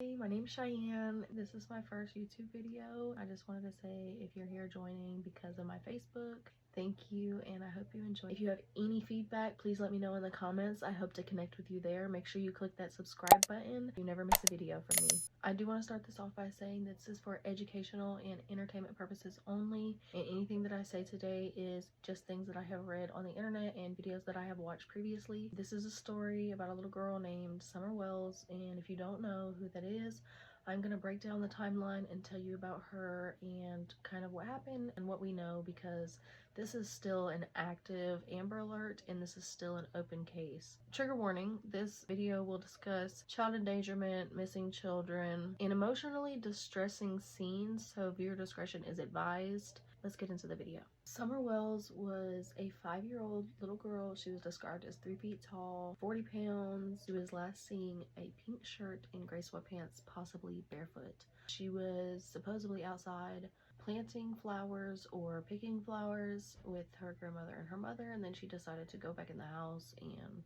Hey, my name's Cheyenne. This is my first YouTube video. I just wanted to say if you're here joining because of my Facebook, thank you and I hope you enjoy. If you have any feedback, please let me know in the comments. I hope to connect with you there. Make sure you click that subscribe button. You never miss a video from me. I do want to start this off by saying this is for educational and entertainment purposes only, and anything that I say today is just things that I have read on the internet and videos that I have watched previously. This is a story about a little girl named Summer Wells, and if you don't know who that is, I'm going to break down the timeline and tell you about her and kind of what happened and what we know, because this is still an active Amber Alert and this is still an open case. Trigger warning, this video will discuss child endangerment, missing children, and emotionally distressing scenes, so viewer discretion is advised. Let's get into the video. Summer Wells was a 5-year-old little girl. She was described as 3 feet tall, 40 pounds. She was last seen a pink shirt and gray sweatpants, possibly barefoot. She was supposedly outside planting flowers or picking flowers with her grandmother and her mother, and then she decided to go back in the house and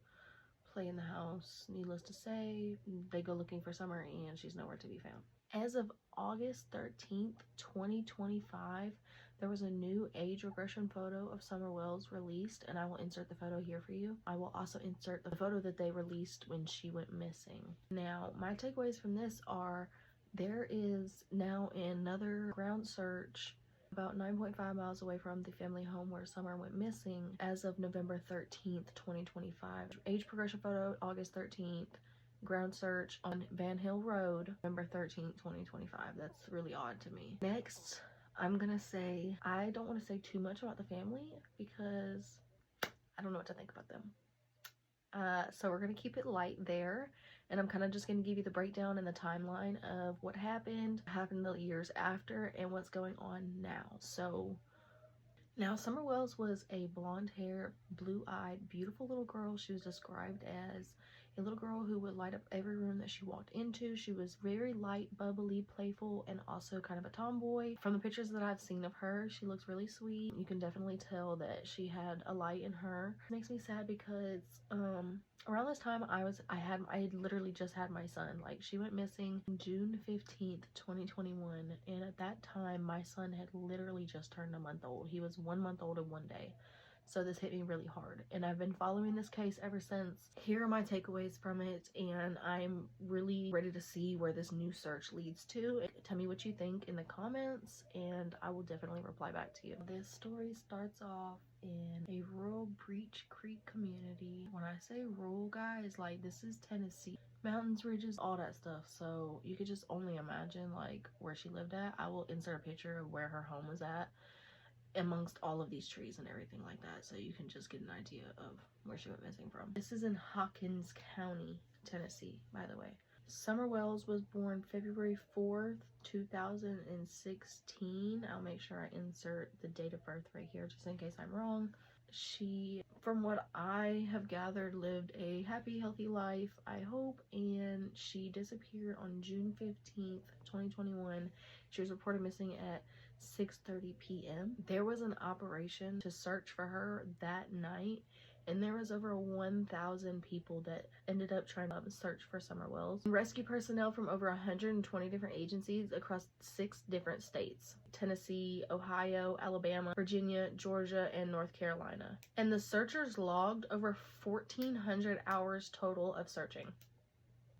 play in the house. Needless to say, they go looking for Summer and she's nowhere to be found. As of August 13th, 2025, there was a new age regression photo of Summer Wells released, and I will insert the photo here for you. I will also insert the photo that they released when she went missing. Now, my takeaways from this are there is now another ground search about 9.5 miles away from the family home where Summer went missing as of November 13th, 2025. Age progression photo, August 13th. Ground search on Van Hill Road, November 13th, 2025. That's really odd to me. Next, I'm gonna say, I don't want to say too much about the family because I don't know what to think about them. So we're gonna keep it light there, and I'm kind of just gonna give you the breakdown and the timeline of what happened the years after, and what's going on now. So now, Summer Wells was a blonde-haired, blue-eyed, beautiful little girl. She was described as a little girl who would light up every room that she walked into. She was very light, bubbly, playful, and also kind of a tomboy. From the pictures that I've seen of her, she looks really sweet. You can definitely tell that she had a light in her. It makes me sad because around this time I had literally just had my son. Like, she went missing June 15th, 2021, and at that time my son had literally just turned a month old. He was 1 month old in 1 day. So this hit me really hard, and I've been following this case ever since. Here are my takeaways from it, and I'm really ready to see where this new search leads to. Tell me what you think in the comments, and I will definitely reply back to you. This story starts off in a rural Breach Creek community. When I say rural, guys, like, this is Tennessee. Mountains, ridges, all that stuff. So you could just only imagine like where she lived at. I will insert a picture of where her home was at amongst all of these trees and everything like that, so you can just get an idea of where she went missing from. This is in Hawkins County, Tennessee, by the way. Summer Wells was born February 4th, 2016. I'll make sure I insert the date of birth right here just in case I'm wrong. She, from what I have gathered, lived a happy, healthy life, I hope, and she disappeared on June 15th, 2021. She was reported missing at 6:30 p.m. There was an operation to search for her that night, and there was over 1,000 people that ended up trying to search for Summer Wells. Rescue personnel from over 120 different agencies across 6 different states: Tennessee, Ohio, Alabama, Virginia, Georgia, and North Carolina. And the searchers logged over 1,400 hours total of searching.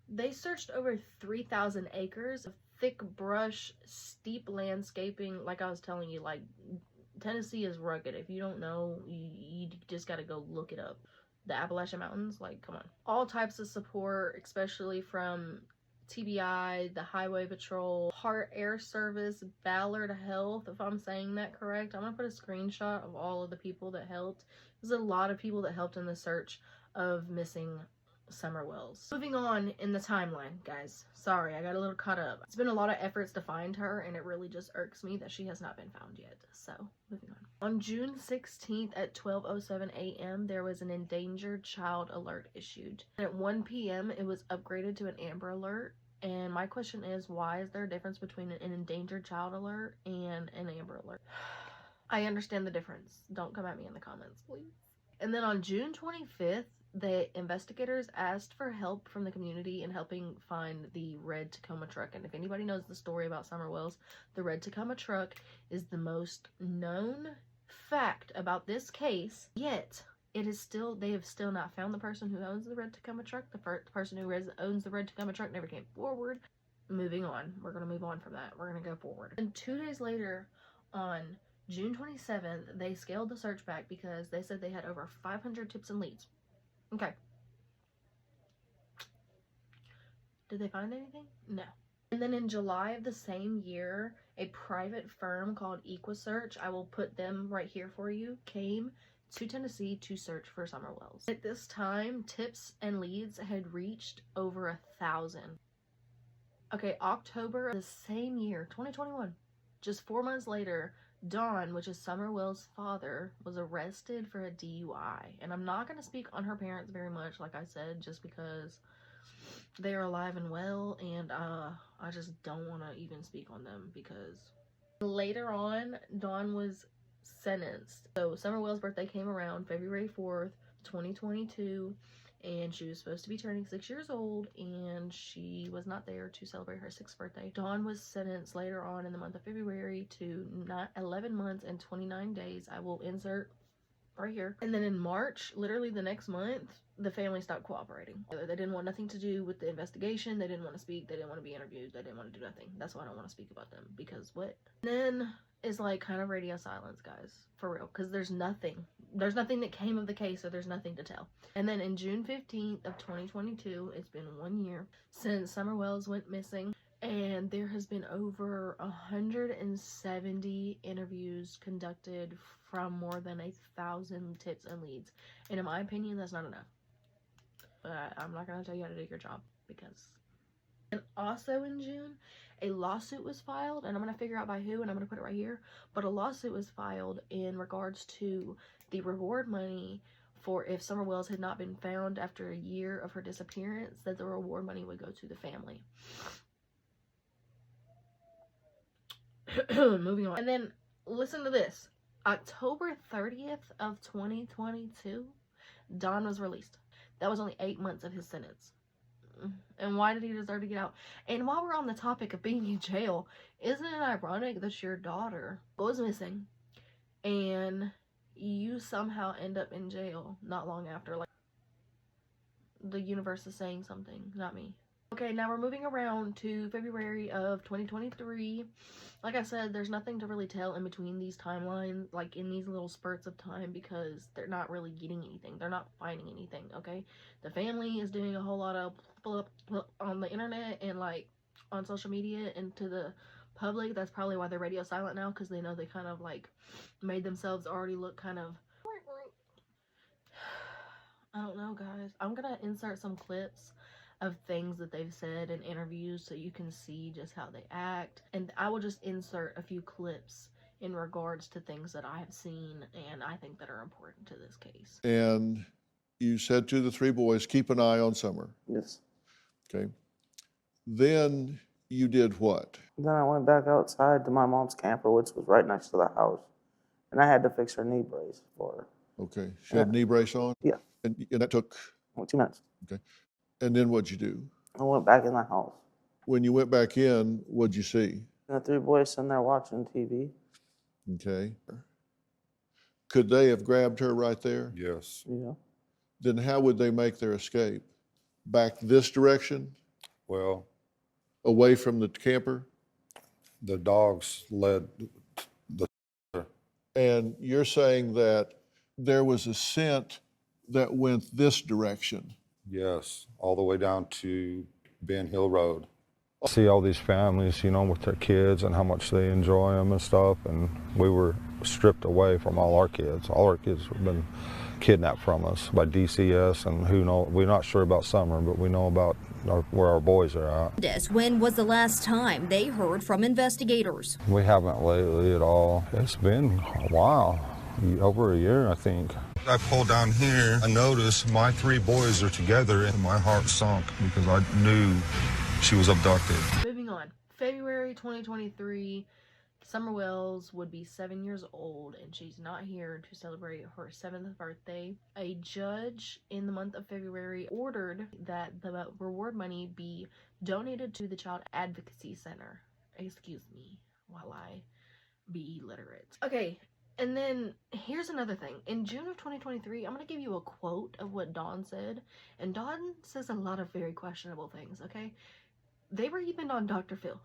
They searched over 3,000 acres of thick brush, steep landscaping. Like I was telling you, like, Tennessee is rugged. If you don't know, you just gotta go look it up. The Appalachian Mountains, like, come on. All types of support, especially from TBI, the Highway Patrol, Heart Air Service, Ballard Health, if I'm saying that correct. I'm gonna put a screenshot of all of the people that helped. There's a lot of people that helped in the search of missing Summer Wells. Moving on in the timeline, guys. Sorry, I got a little caught up. It's been a lot of efforts to find her, and it really just irks me that she has not been found yet. So, moving on. On June 16th at 12:07 a.m., there was an endangered child alert issued. And at 1 p.m., it was upgraded to an Amber Alert. And my question is, why is there a difference between an endangered child alert and an Amber Alert? I understand the difference. Don't come at me in the comments, please. And then on June 25th, the investigators asked for help from the community in helping find the red Tacoma truck. And if anybody knows the story about Summer Wells, the red Tacoma truck is the most known fact about this case, yet they have still not found the person who owns the red Tacoma truck. The person who owns the red Tacoma truck never came forward. Moving on. We're going to move on from that. We're going to go forward. And 2 days later, on June 27th, they scaled the search back because they said they had over 500 tips and leads. Okay. Did they find anything? No. And then in July of the same year, a private firm called EquaSearch, I will put them right here for you, came to Tennessee to search for Summer Wells. At this time, tips and leads had reached over 1,000. Okay, October of the same year, 2021, just 4 months later, Dawn, which is Summer Wells' father, was arrested for a DUI. And I'm not going to speak on her parents very much, like I said, just because they are alive and well, and I just don't want to even speak on them, because later on, Dawn was sentenced. So Summer Wells' birthday came around February 4th, 2022, and she was supposed to be turning 6 years old, and she was not there to celebrate her 6th birthday. Dawn was sentenced later on in the month of February to 11 months and 29 days. I will insert right here. And then in March, literally the next month, the family stopped cooperating. They didn't want nothing to do with the investigation. They didn't want to speak. They didn't want to be interviewed. They didn't want to do nothing. That's why I don't want to speak about them, because what? And then is like kind of radio silence, guys, for real, because there's nothing that came of the case, so there's nothing to tell. And then in June 15th of 2022, it's been 1 year since Summer Wells went missing, and there has been over 170 interviews conducted from more than 1,000 tips and leads, and in my opinion, that's not enough. But I'm not gonna tell you how to do your job, because. And also in June, a lawsuit was filed, and I'm going to figure out by who, and I'm going to put it right here, but a lawsuit was filed in regards to the reward money for if Summer Wells had not been found after a year of her disappearance, that the reward money would go to the family. Moving on. And then, listen to this. October 30th of 2022, Dawn was released. That was only 8 months of his sentence. And why did he deserve to get out? And while we're on the topic of being in jail, isn't it ironic that your daughter goes missing and you somehow end up in jail not long after? Like, the universe is saying something, not me. Okay, now we're moving around to February of 2023. Like I said, there's nothing to really tell in between these timelines, like in these little spurts of time, because they're not really getting anything. They're not finding anything, okay? The family is doing a whole lot of on the internet and like on social media and to the public. That's probably why they're radio silent now, because they know they kind of like made themselves already look kind of, I don't know, guys. I'm gonna insert some clips of things that they've said in interviews so you can see just how they act, and I will just insert a few clips in regards to things that I have seen and I think that are important to this case. And you said to the 3 boys, keep an eye on Summer. Yes. Okay. Then you did what? Then I went back outside to my mom's camper, which was right next to the house, and I had to fix her knee brace for her. Okay. She had a knee brace on? Yeah. And that took? 2 minutes. Okay. And then what'd you do? I went back in the house. When you went back in, what'd you see? And the 3 boys sitting there watching TV. Okay. Could they have grabbed her right there? Yes. Yeah. Then how would they make their escape? Back this direction? Well, Away from the camper? the dogs led the. And you're saying that there was a scent that went this direction? Yes, all the way down to Ben Hill Road. See all these families, you know, with their kids and how much they enjoy them and stuff, and we were stripped away from all our kids. All our kids have been kidnapped from us by DCS, and who knows, we're not sure about Summer, but we know about where our boys are at. When was the last time they heard from investigators? We haven't lately at all. It's been a while, over a year, I think. I pulled down here, I noticed my 3 boys are together, and my heart sunk because I knew she was abducted. Moving on. February 2023, Summer Wells would be 7 years old, and she's not here to celebrate her 7th birthday. A judge in the month of February ordered that the reward money be donated to the Child Advocacy Center. Excuse me while I be illiterate. Okay, and then here's another thing. In June of 2023, I'm going to give you a quote of what Dawn said. And Dawn says a lot of very questionable things, okay? They were even on Dr. Phil.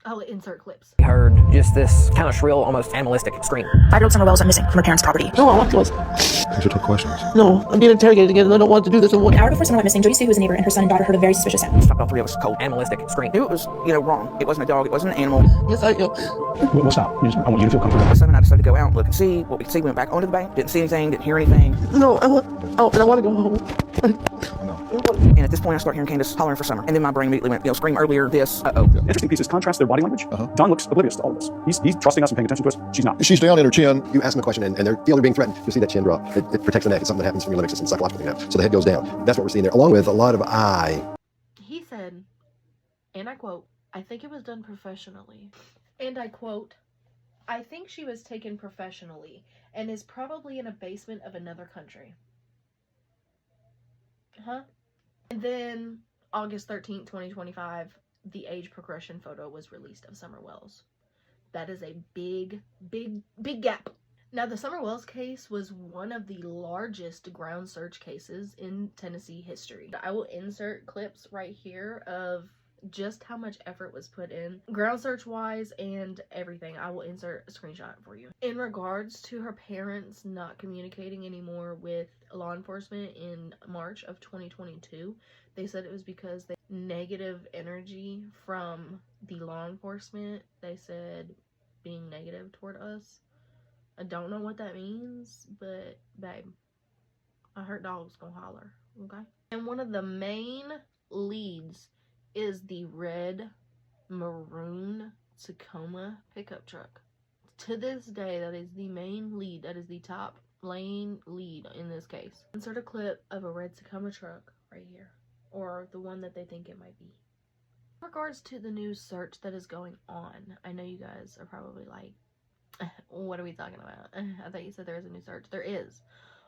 I'll insert clips. We heard just this kind of shrill, almost animalistic scream. 5-year-old Summer Wells are missing from her parents' property. No, I want to. These are tough questions. No, I'm being interrogated again, and I don't want to do this. An hour before Summer went missing, Jody Sue, who was a neighbor, and her son and daughter heard a very suspicious sound. Stopped all three of us, cold, animalistic scream. Knew it was, wrong. It wasn't a dog. It wasn't an animal. Yes, I am. We'll stop. I want you to feel comfortable. My son and I decided to go out and look and see what we could see. We went back onto the bank, didn't see anything, didn't hear anything. No, I want to go home. And at this point, I start hearing Candace hollering for Summer. And then my brain immediately went, scream earlier, this, uh-oh. Interesting piece is contrast their body language. Don looks oblivious to all of this. He's trusting us and paying attention to us. She's not. She's down in her chin. You ask them a question and they feel they're being threatened. You'll see that chin drop. It protects the neck. It's something that happens from your limbic system psychologically now. So the head goes down. That's what we're seeing there, along with a lot of eye. He said, and I quote, "I think it was done professionally." And I quote, "I think she was taken professionally and is probably in a basement of another country." Huh? And then August 13th, 2025, the age progression photo was released of Summer Wells. That is a big gap. Now, the Summer Wells case was one of the largest ground search cases in Tennessee history. I will insert clips right here of just how much effort was put in ground search wise and everything. I will insert a screenshot for you. In regards to her parents not communicating anymore with law enforcement in March of 2022, they said it was because the negative energy from the law enforcement, they said, being negative toward us. I don't know what that means, but babe, I heard dogs gonna holler, okay? And one of the main leads is the red maroon Tacoma pickup truck. To this day, that is the main lead. That is the top lane lead in this case. Insert a clip of a red Tacoma truck right here, or the one that they think it might be. In regards to the new search that is going on, I know you guys are probably like, what are we talking about? I thought you said there was a new search. There is.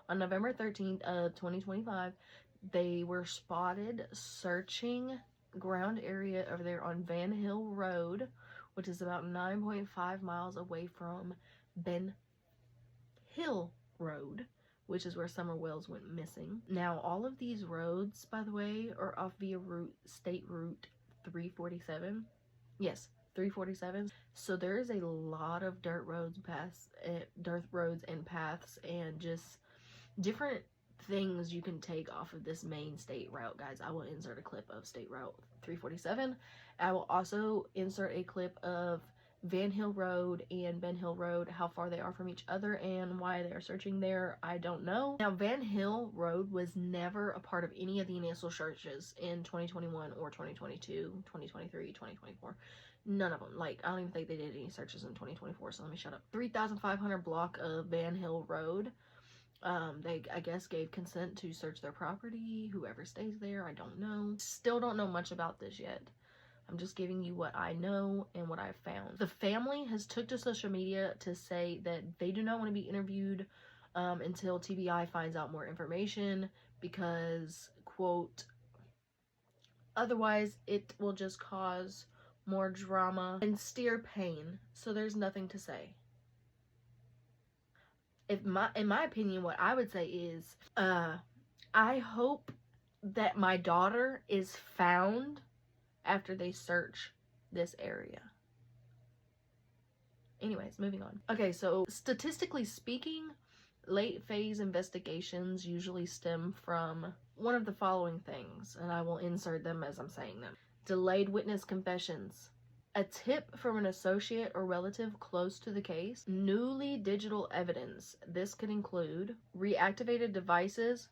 On November 13th of 2025, they were spotted searching ground area over there on Van Hill Road, which is about 9.5 miles away from Ben Hill Road, which is where Summer Wells went missing. Now, all of these roads, by the way, are off via State Route 347. Yes, 347. So there is a lot of dirt roads and paths and just different things you can take off of this main state route, guys. I will insert a clip of State Route 347. I will also insert a clip of Van Hill Road and Ben Hill Road, how far they are from each other and why they are searching there. I don't know. Now, Van Hill Road was never a part of any of the initial searches in 2021 or 2022, 2023, 2024. None of them. Like, I don't even think they did any searches in 2024, so let me shut up. 3,500 block of Van Hill Road. They, I guess, gave consent to search their property. Whoever stays there, I don't know. Still don't know much about this yet. I'm just giving you what I know and what I've found. The family has took to social media to say that they do not want to be interviewed until TBI finds out more information because, quote, otherwise it will just cause more drama and steer pain. So there's nothing to say. In my opinion, what I would say is, I hope that my daughter is found after they search this area. Anyways, moving on. Okay, so statistically speaking, late phase investigations usually stem from one of the following things, and I will insert them as I'm saying them. Delayed witness confessions, a tip from an associate or relative close to the case, newly digital evidence. This could include reactivated devices,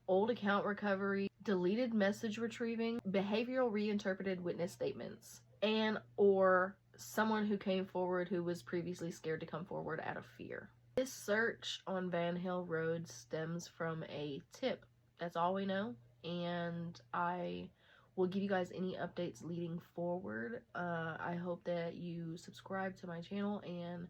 old account recovery, deleted message retrieving, behavioral reinterpreted witness statements, and or someone who came forward who was previously scared to come forward out of fear. This search on Van Hill Road stems from a tip. That's all we know, and I will give you guys any updates leading forward. I hope that you subscribe to my channel and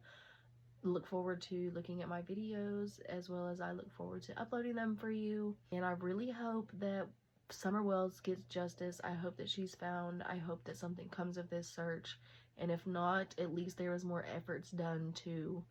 look forward to looking at my videos, as well as I look forward to uploading them for you. And I really hope that Summer Wells gets justice. I hope that she's found. I hope that something comes of this search, and if not, at least there was more efforts done to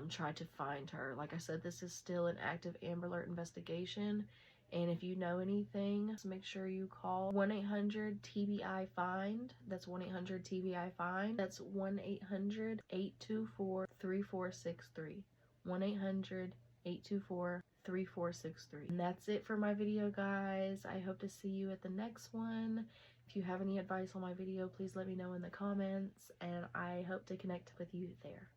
try to find her. Like I said, this is still an active Amber Alert investigation, and if you know anything, just make sure you call 1-800-TBI-FIND. That's 1-800-TBI-FIND. That's 1-800-824-3463. 1-800-824-3463. And that's it for my video, guys. I hope to see you at the next one. If you have any advice on my video, please let me know in the comments, and I hope to connect with you there.